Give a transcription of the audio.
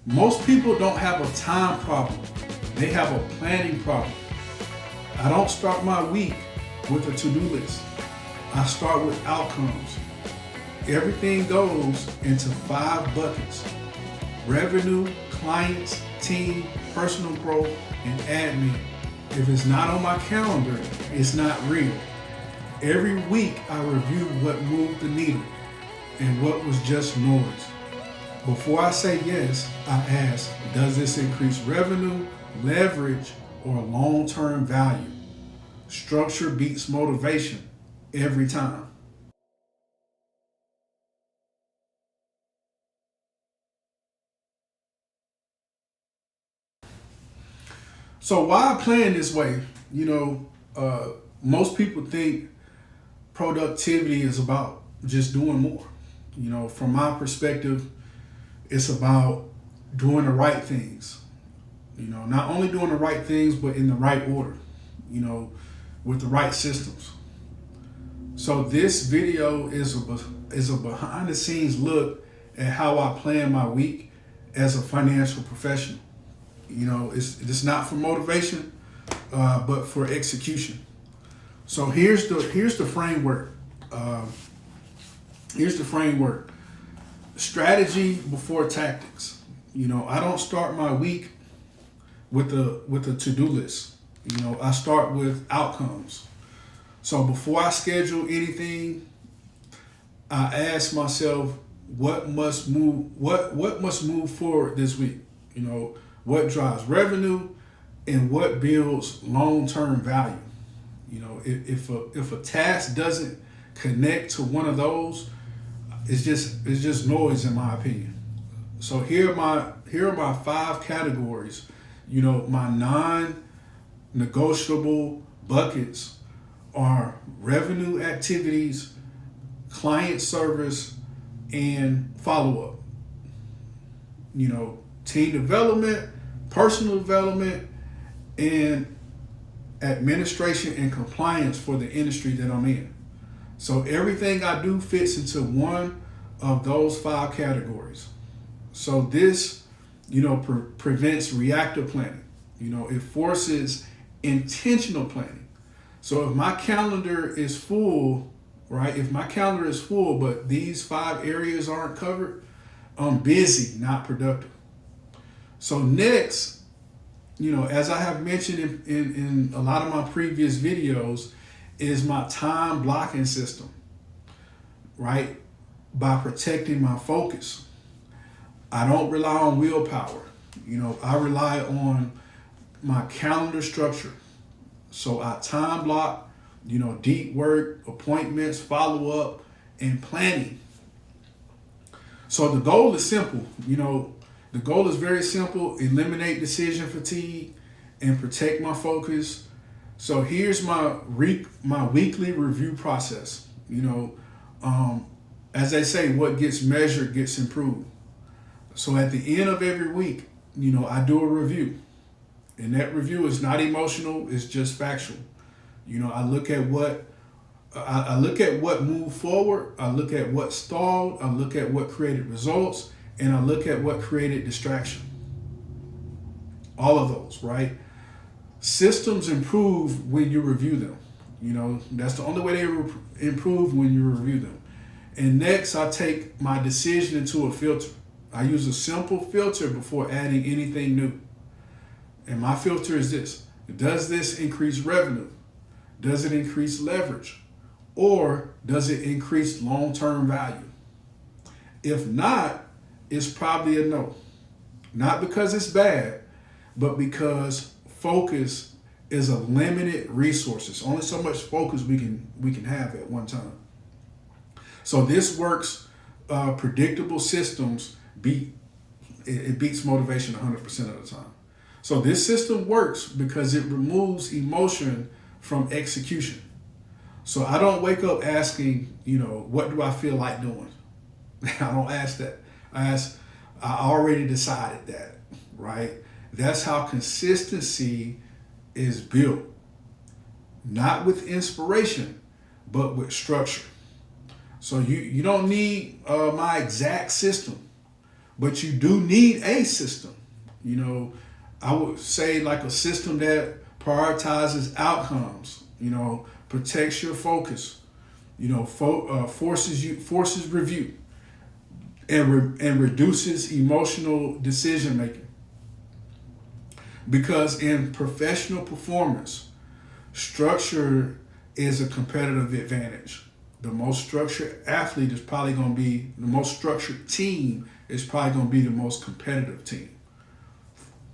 Most people don't have a time problem, they have a planning problem. I don't start my week with a to-do list. I start with outcomes. Everything goes into 5 buckets: revenue, clients, team, personal growth, and admin. If it's not on my calendar, it's not real. Every week I review what moved the needle and what was just noise. Before I say yes, I ask, does this increase revenue, leverage, or long-term value? Structure beats motivation every time. So why I plan this way? Most people think productivity is about just doing more. From my perspective, it's about doing the right things. Not only doing the right things, but in the right order. With the right systems. So this video is a behind the scenes look at how I plan my week as a financial professional. It's not for motivation, but for execution. So here's the framework. Here's the framework. Strategy before tactics. I don't start my week with a to-do list. I start with outcomes. So before I schedule anything, I ask myself what must move forward this week. What drives revenue and what builds long-term value. If a task doesn't connect to one of those, it's just noise in my opinion. So here are my 5 categories. My non-negotiable buckets are revenue activities, client service, and follow-up. Team development, personal development, and administration and compliance for the industry that I'm in. So everything I do fits into one of those 5 categories. So this, prevents reactive planning. It forces intentional planning. So if my calendar is full, right? If my calendar is full, but these 5 areas aren't covered, I'm busy, not productive. So next, as I have mentioned in a lot of my previous videos, is my time blocking system, right? By protecting my focus. I don't rely on willpower. I rely on my calendar structure. So I time block, deep work, appointments, follow up, and planning. So the goal is simple. The goal is very simple: eliminate decision fatigue and protect my focus. So here's my weekly review process. As they say, what gets measured gets improved. So at the end of every week, I do a review. And that review is not emotional, it's just factual. I look at what moved forward, I look at what stalled, I look at what created results, and I look at what created distraction. All of those, right? Systems improve when you review them. That's the only way they improve, when you review them. And next, I take my decision into a filter. I use a simple filter before adding anything new. And my filter is this: does this increase revenue? Does it increase leverage? Or does it increase long-term value? If not, it's probably a no. Not because it's bad, but because focus is a limited resource. It's only so much focus we can have at one time. So this works. Predictable systems beats motivation 100% of the time. So this system works because it removes emotion from execution. So I don't wake up asking, what do I feel like doing? I don't ask that. I already decided that, right? That's how consistency is built. Not with inspiration, but with structure. So you don't need my exact system. but you do need a system. You know, I would say like a system that prioritizes outcomes, you know, protects your focus, you know, forces review, and reduces emotional decision making. Because in professional performance, structure is a competitive advantage. The most structured athlete is probably going to be the most structured team is probably going to be the most competitive team.